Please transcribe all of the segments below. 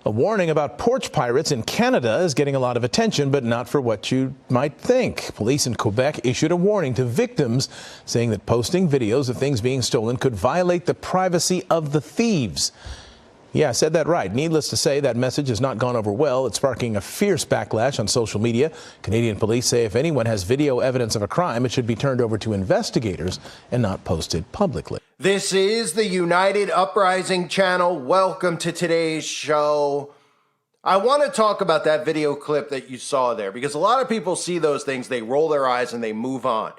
A warning about porch pirates in Canada is getting a lot of attention, but not for what you might think. Police in Quebec issued a warning to victims, saying that posting videos of things being stolen could violate the privacy of the thieves. Yeah, I said that right. Needless to say, that message has not gone over well. It's sparking a fierce backlash on social media. Canadian police say if anyone has video evidence of a crime, it should be turned over to investigators and not posted publicly. This is the United Uprising channel. Welcome to today's show. I want to talk about that video clip that you saw there, because a lot of people see those things, they roll their eyes and they move on.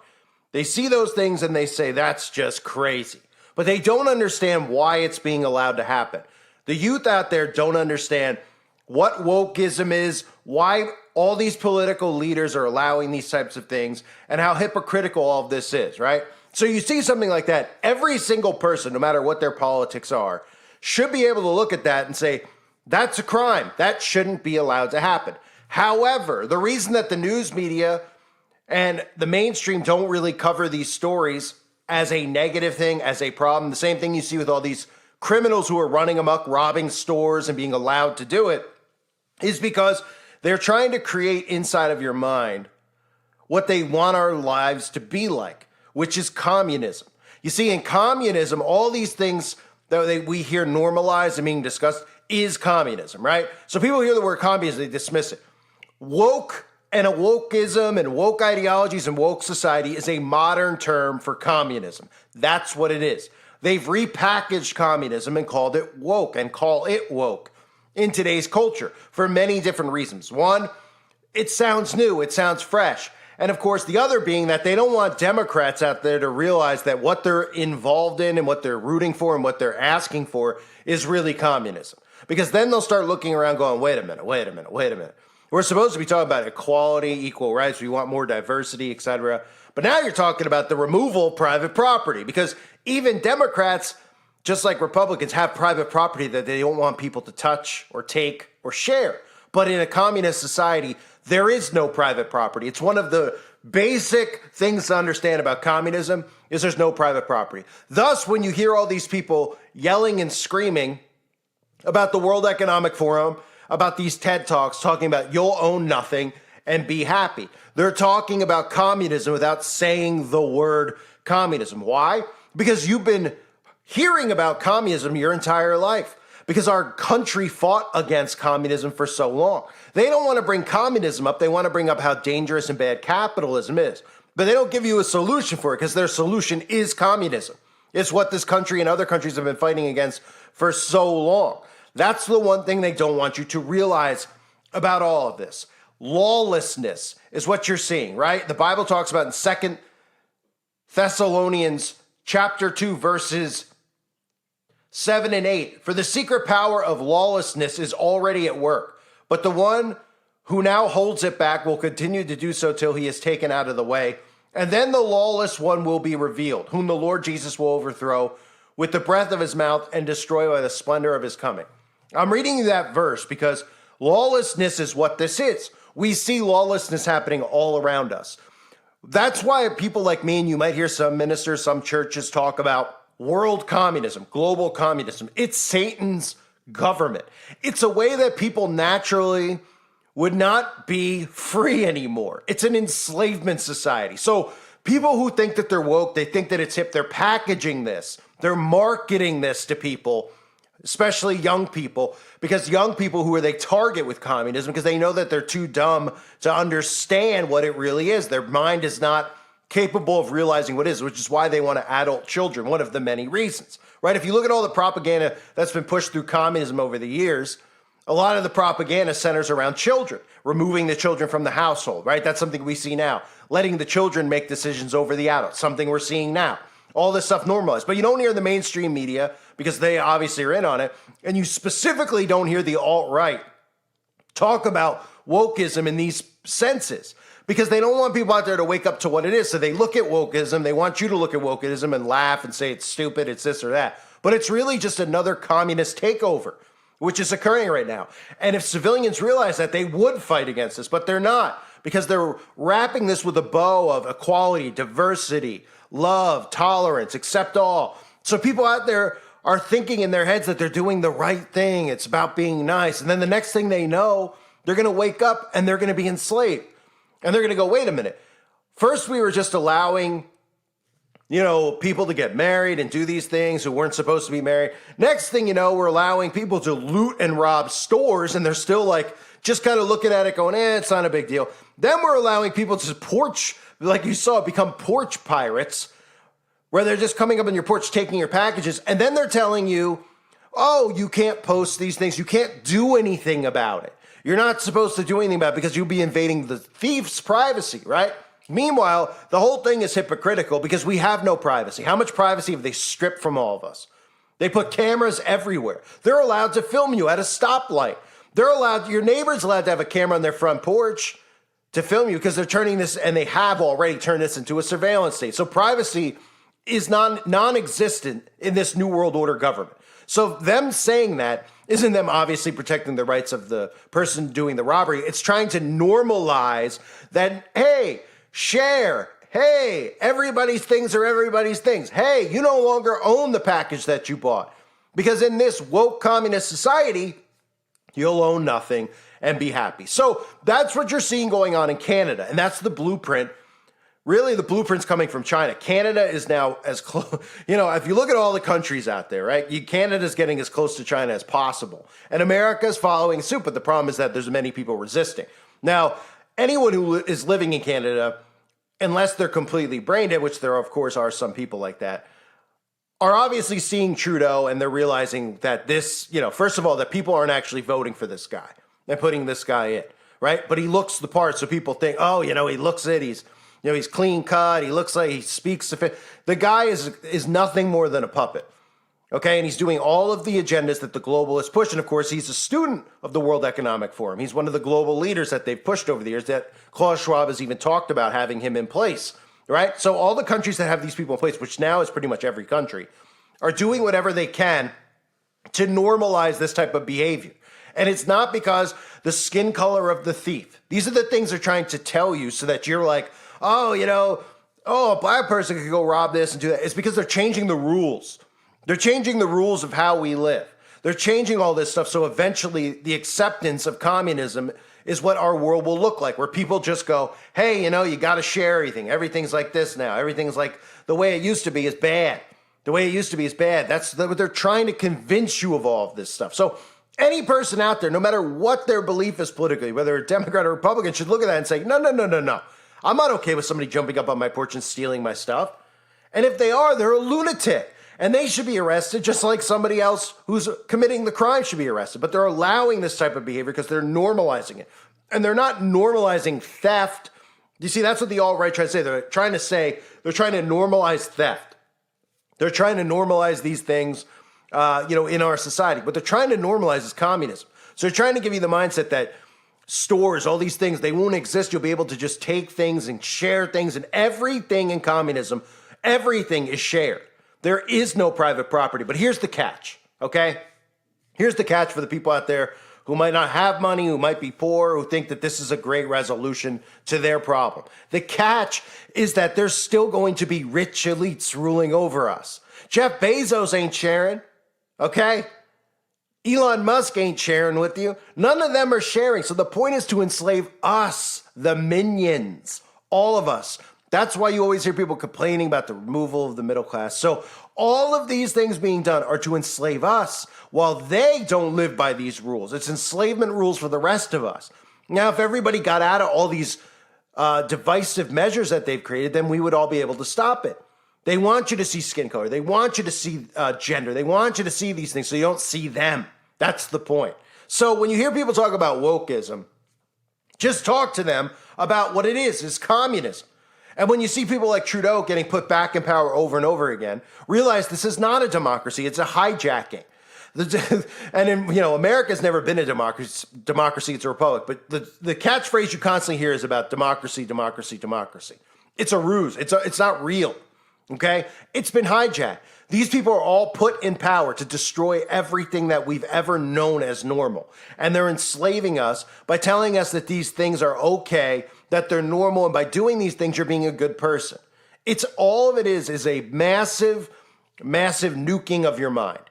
They see those things and they say, that's just crazy. But they don't understand why it's being allowed to happen. The youth out there don't understand what wokeism is, why all these political leaders are allowing these types of things, and how hypocritical all of this is, right? So you see something like that, every single person, no matter what their politics are, should be able to look at that and say, that's a crime. That shouldn't be allowed to happen. However, the reason that the news media and the mainstream don't really cover these stories as a negative thing, as a problem, the same thing you see with all these criminals who are running amok, robbing stores and being allowed to do it, is because they're trying to create inside of your mind what they want our lives to be like, which is communism. You see, in communism, all these things that we hear normalized and being discussed is communism, right? So people hear the word communism, they dismiss it. Woke and a wokeism and woke ideologies and woke society is a modern term for communism. That's what it is. They've repackaged communism and called it woke and call it woke in today's culture for many different reasons. One, it sounds new, it sounds fresh. And of course, the other being that they don't want Democrats out there to realize that what they're involved in and what they're rooting for and what they're asking for is really communism. Because then they'll start looking around going, wait a minute. We're supposed to be talking about equality, equal rights, we want more diversity, etc. But now you're talking about the removal of private property, because even Democrats, just like Republicans, have private property that they don't want people to touch or take or share. But in a communist society, there is no private property. It's one of the basic things to understand about communism is there's no private property. Thus, when you hear all these people yelling and screaming about the World Economic Forum, about these TED Talks, talking about you'll own nothing and be happy, they're talking about communism without saying the word communism. Why? Because you've been hearing about communism your entire life, because our country fought against communism for so long. They don't want to bring communism up. They want to bring up how dangerous and bad capitalism is. But they don't give you a solution for it, because their solution is communism. It's what this country and other countries have been fighting against for so long. That's the one thing they don't want you to realize about all of this. Lawlessness is what you're seeing, right? The Bible talks about in 2 Thessalonians chapter 2, verses 7 and 8. For the secret power of lawlessness is already at work, but the one who now holds it back will continue to do so till he is taken out of the way. And then the lawless one will be revealed, whom the Lord Jesus will overthrow with the breath of his mouth and destroy by the splendor of his coming. I'm reading you that verse because lawlessness is what this is. We see lawlessness happening all around us. That's why people like me, and you might hear some ministers, some churches talk about world communism, global communism. It's Satan's government. It's a way that people naturally would not be free anymore. It's an enslavement society. So people who think that they're woke, they think that it's hip, they're packaging this, they're marketing this to people, especially young people, because young people, who are they target with communism, because they know that they're too dumb to understand what it really is. Their mind is not capable of realizing what it is, which is why they want to adult children, one of the many reasons, right? If you look at all the propaganda that's been pushed through communism over the years, a lot of the propaganda centers around children, removing the children from the household, right? That's something we see now. Letting the children make decisions over the adults, something we're seeing now. All this stuff normalized. But you don't hear the mainstream media, because they obviously are in on it, and you specifically don't hear the alt-right talk about wokeism in these senses, because they don't want people out there to wake up to what it is. So they look at wokeism, they want you to look at wokeism and laugh and say it's stupid, it's this or that. But it's really just another communist takeover, which is occurring right now. And if civilians realize that, they would fight against this, but they're not, because they're wrapping this with a bow of equality, diversity, love, tolerance, accept all. So people out there are thinking in their heads that they're doing the right thing. It's about being nice. And then the next thing they know, they're going to wake up and they're going to be enslaved. And they're going to go, wait a minute. First, we were just allowing, people to get married and do these things who weren't supposed to be married. Next thing you know, we're allowing people to loot and rob stores, and they're still like, just kind of looking at it going, it's not a big deal. Then we're allowing people to porch, like you saw, become porch pirates, where they're just coming up on your porch, taking your packages, and then they're telling you, oh, you can't post these things. You can't do anything about it. You're not supposed to do anything about it because you'll be invading the thief's privacy, right? Meanwhile, the whole thing is hypocritical because we have no privacy. How much privacy have they stripped from all of us? They put cameras everywhere. They're allowed to film you at a stoplight. Your neighbor's allowed to have a camera on their front porch to film you because they're turning this, and they have already turned this into a surveillance state. So privacy is non-existent in this New World Order government. So them saying that isn't them obviously protecting the rights of the person doing the robbery. It's trying to normalize that, hey, share. Hey, everybody's things are everybody's things. Hey, you no longer own the package that you bought. Because in this woke communist society, you'll own nothing and be happy. So that's what you're seeing going on in Canada. And that's the blueprint. Really, the blueprint's coming from China. Canada is now as close, if you look at all the countries out there, right? Canada's getting as close to China as possible. And America's following suit, but the problem is that there's many people resisting. Now, anyone who is living in Canada, unless they're completely brain dead, which there, of course, are some people like that, are obviously seeing Trudeau and they're realizing that this, first of all, that people aren't actually voting for this guy and putting this guy in, right? But he looks the part, so people think, oh, he looks it, he's clean cut. He looks like he speaks. The guy is nothing more than a puppet. Okay. And he's doing all of the agendas that the globalists push. And of course, he's a student of the World Economic Forum. He's one of the global leaders that they've pushed over the years, that Klaus Schwab has even talked about having him in place. Right. So all the countries that have these people in place, which now is pretty much every country, are doing whatever they can to normalize this type of behavior. And it's not because the skin color of the thief. These are the things they're trying to tell you so that you're like, oh, a black person could go rob this and do that. It's because they're changing the rules. They're changing the rules of how we live. They're changing all this stuff. So eventually the acceptance of communism is what our world will look like, where people just go, hey, you got to share everything. Everything's like this now. Everything's like the way it used to be is bad. The way it used to be is bad. That's what they're trying to convince you of all of this stuff. So any person out there, no matter what their belief is politically, whether a Democrat or Republican, should look at that and say, no. I'm not okay with somebody jumping up on my porch and stealing my stuff. And if they are, they're a lunatic. And they should be arrested just like somebody else who's committing the crime should be arrested. But they're allowing this type of behavior because they're normalizing it. And they're not normalizing theft. You see, that's what the alt-right tries to say. They're trying to normalize theft. They're trying to normalize these things, in our society. What they're trying to normalize is communism. So they're trying to give you the mindset that stores, all these things, they won't exist. You'll be able to just take things and share things, and everything in communism, everything is shared. There is no private property. But here's the catch, okay? Here's the catch for the people out there who might not have money, who might be poor, who think that this is a great resolution to their problem. The catch is that there's still going to be rich elites ruling over us. Jeff Bezos ain't sharing, okay? Elon Musk ain't sharing with you. None of them are sharing. So the point is to enslave us, the minions, all of us. That's why you always hear people complaining about the removal of the middle class. So all of these things being done are to enslave us while they don't live by these rules. It's enslavement rules for the rest of us. Now, if everybody got out of all these divisive measures that they've created, then we would all be able to stop it. They want you to see skin color. They want you to see gender. They want you to see these things so you don't see them. That's the point. So when you hear people talk about wokeism, just talk to them about what it is. It's communism. And when you see people like Trudeau getting put back in power over and over again, realize this is not a democracy. It's a hijacking. And America's never been a democracy. Democracy, it's a republic. But the catchphrase you constantly hear is about democracy, democracy, democracy. It's a ruse. It's not real. Okay? It's been hijacked. These people are all put in power to destroy everything that we've ever known as normal. And they're enslaving us by telling us that these things are okay, that they're normal, and by doing these things, you're being a good person. It's all of it is a massive, massive nuking of your mind.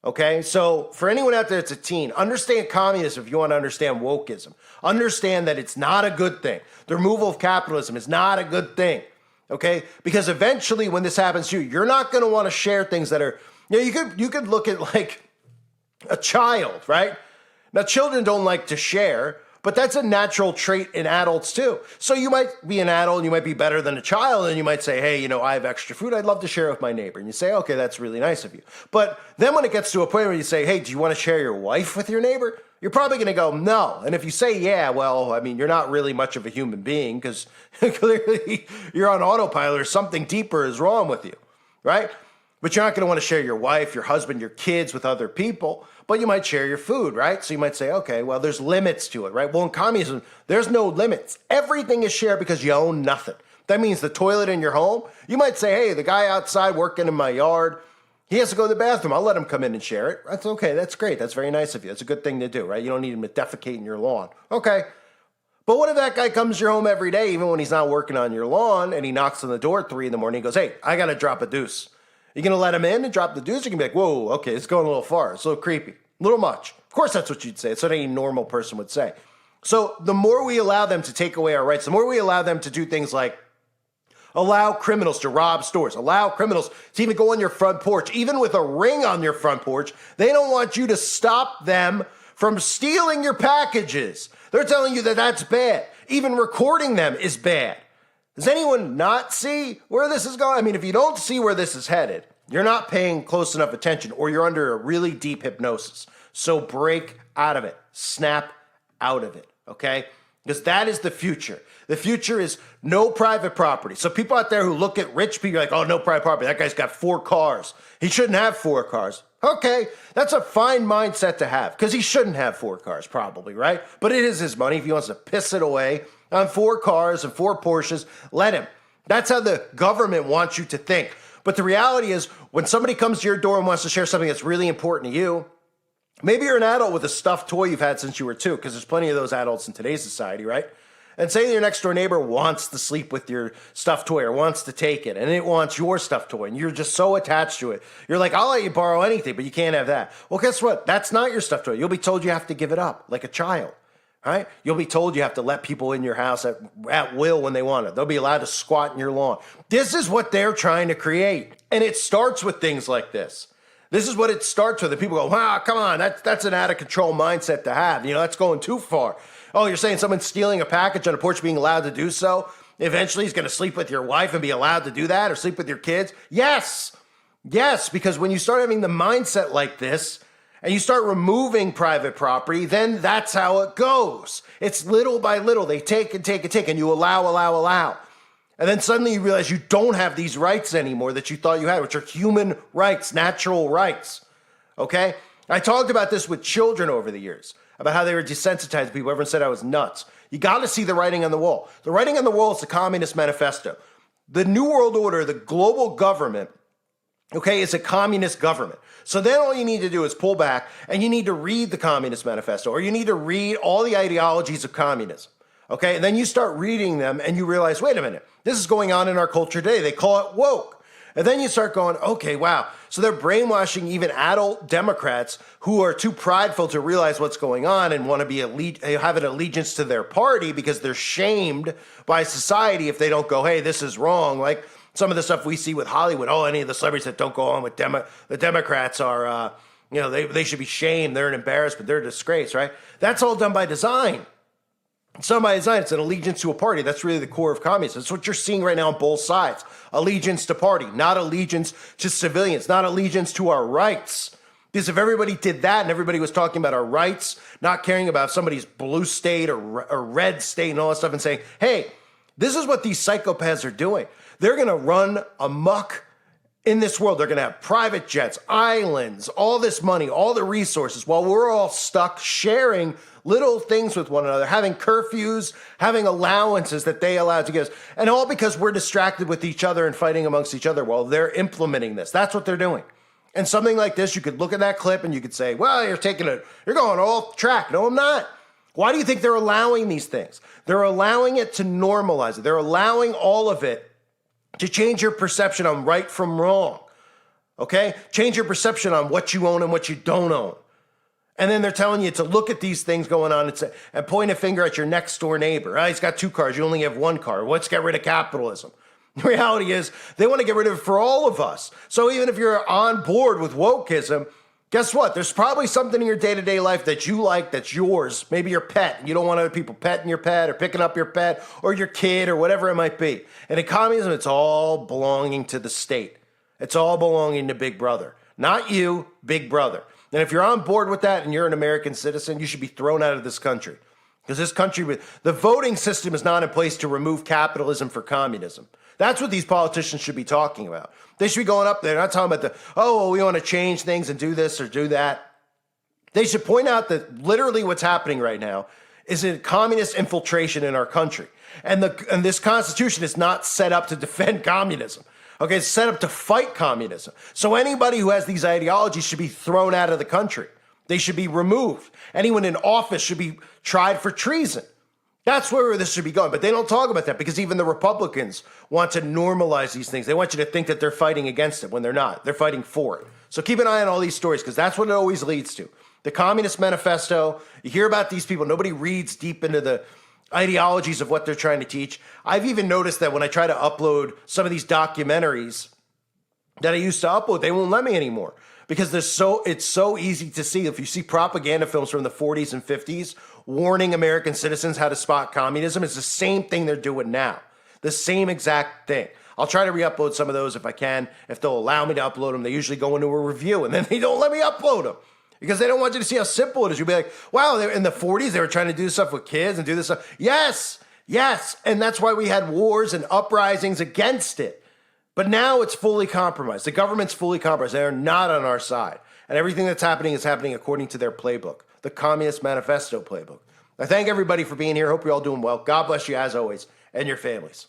Okay, so for anyone out there that's a teen, understand communism if you want to understand wokeism. Understand that it's not a good thing. The removal of capitalism is not a good thing. Okay, because eventually when this happens to you, you're not going to want to share things that are, you could look at like a child, right? Now, children don't like to share, but that's a natural trait in adults too. So you might be an adult and you might be better than a child and you might say, hey, I have extra food. I'd love to share with my neighbor. And you say, okay, that's really nice of you. But then when it gets to a point where you say, hey, do you want to share your wife with your neighbor? You're probably going to go, no. And if you say, yeah, well, I mean, you're not really much of a human being because clearly you're on autopilot or something deeper is wrong with you, right? But you're not going to want to share your wife, your husband, your kids with other people, but you might share your food, right? So you might say, okay, well, there's limits to it, right? Well, in communism, there's no limits. Everything is shared because you own nothing. That means the toilet in your home, you might say, hey, the guy outside working in my yard, he has to go to the bathroom. I'll let him come in and share it. That's okay. That's great. That's very nice of you. That's a good thing to do, right? You don't need him to defecate in your lawn. Okay. But what if that guy comes to your home every day, even when he's not working on your lawn, and he knocks on the door at 3 a.m. and goes, hey, I got to drop a deuce. You going to let him in and drop the deuce? You can be like, whoa, okay, it's going a little far. It's a little creepy, a little much. Of course, that's what you'd say. It's what any normal person would say. So the more we allow them to take away our rights, the more we allow them to do things like allow criminals to rob stores, allow criminals to even go on your front porch, even with a ring on your front porch. They don't want you to stop them from stealing your packages. They're telling you that that's bad. Even recording them is bad. Does anyone not see where this is going? I mean, if you don't see where this is headed, you're not paying close enough attention or you're under a really deep hypnosis. So break out of it. Snap out of it, okay? Because that is the future. The future is no private property. So people out there who look at rich people like, oh, no private property. That guy's got 4 cars. He shouldn't have 4 cars. Okay, that's a fine mindset to have because he shouldn't have 4 cars probably, right? But it is his money. If he wants to piss it away on 4 cars and 4 Porsches, let him. That's how the government wants you to think. But the reality is when somebody comes to your door and wants to share something that's really important to you, maybe you're an adult with a stuffed toy you've had since you were 2, because there's plenty of those adults in today's society, right? And say your next door neighbor wants to sleep with your stuffed toy or wants to take it, and it wants your stuffed toy, and you're just so attached to it. You're like, I'll let you borrow anything, but you can't have that. Well, guess what? That's not your stuffed toy. You'll be told you have to give it up like a child, right? You'll be told you have to let people in your house at will when they want it. They'll be allowed to squat in your lawn. This is what they're trying to create, and it starts with things like this. This is what it starts with. And people go, wow, come on, that's an out-of-control mindset to have. That's going too far. Oh, you're saying someone's stealing a package on a porch being allowed to do so? Eventually he's going to sleep with your wife and be allowed to do that or sleep with your kids? Yes, because when you start having the mindset like this and you start removing private property, then that's how it goes. It's little by little. They take and take and take, and you allow. And then suddenly you realize you don't have these rights anymore that you thought you had, which are human rights, natural rights. Okay? I talked about this with children over the years, about how they were desensitized to people. Everyone said I was nuts. You got to see the writing on the wall. The writing on the wall is the Communist Manifesto. The New World Order, the global government, okay, is a communist government. So then all you need to do is pull back and you need to read the Communist Manifesto, or you need to read all the ideologies of communism. Okay, and then you start reading them and you realize, wait a minute, this is going on in our culture today. They call it woke. And then you start going, okay, wow. So they're brainwashing even adult Democrats who are too prideful to realize what's going on and want to be have an allegiance to their party because they're shamed by society if they don't go, hey, this is wrong. Like some of the stuff we see with Hollywood. Oh, any of the celebrities that don't go on with the Democrats are, they should be shamed. They're an embarrassment. They're a disgrace, right? That's all done by design. It's done by design. It's an allegiance to a party. That's really the core of communism. That's what you're seeing right now on both sides. Allegiance to party, not allegiance to civilians, not allegiance to our rights. Because if everybody did that and everybody was talking about our rights, not caring about somebody's blue state or red state and all that stuff and saying, hey, this is what these psychopaths are doing. They're going to run amok in this world. They're going to have private jets, islands, all this money, all the resources, while we're all stuck sharing little things with one another, having curfews, having allowances that they allow to give us, and all because we're distracted with each other and fighting amongst each other while they're implementing this. That's what they're doing. And something like this, you could look at that clip and you could say, well, you're going off track. No, I'm not. Why do you think they're allowing these things? They're allowing it to normalize it. They're allowing all of it to change your perception on right from wrong. Okay? Change your perception on what you own and what you don't own. And then they're telling you to look at these things going on and point a finger at your next door neighbor. He's got 2 cars. You only have 1 car. Let's get rid of capitalism. The reality is they want to get rid of it for all of us. So even if you're on board with wokeism, guess what? There's probably something in your day-to-day life that you like that's yours. Maybe your pet. You don't want other people petting your pet or picking up your pet or your kid or whatever it might be. And in communism, it's all belonging to the state. It's all belonging to Big Brother. Not you, Big Brother. And if you're on board with that and you're an American citizen, you should be thrown out of this country. Because this country, the voting system is not in place to remove capitalism for communism. That's what these politicians should be talking about. They should be going up there, not talking about we want to change things and do this or do that. They should point out that literally what's happening right now is a communist infiltration in our country. And this Constitution is not set up to defend communism. Okay, it's set up to fight communism. So anybody who has these ideologies should be thrown out of the country. They should be removed. Anyone in office should be tried for treason. That's where this should be going. But they don't talk about that because even the Republicans want to normalize these things. They want you to think that they're fighting against it when they're not. They're fighting for it. So keep an eye on all these stories because that's what it always leads to. The Communist Manifesto, you hear about these people. Nobody reads deep into the ideologies of what they're trying to teach. I've even noticed that when I try to upload some of these documentaries that I used to upload, they won't let me anymore because it's so easy to see. If you see propaganda films from the 40s and 50s warning American citizens how to spot communism, it's the same thing they're doing now. The same exact thing. I'll try to re-upload some of those if I can, if they'll allow me to upload them. They usually go into a review and then they don't let me upload them. Because they don't want you to see how simple it is. You'll be like, wow, in the 40s, they were trying to do stuff with kids and do this stuff. Yes. And that's why we had wars and uprisings against it. But now it's fully compromised. The government's fully compromised. They're not on our side. And everything that's happening is happening according to their playbook, the Communist Manifesto playbook. I thank everybody for being here. Hope you're all doing well. God bless you as always and your families.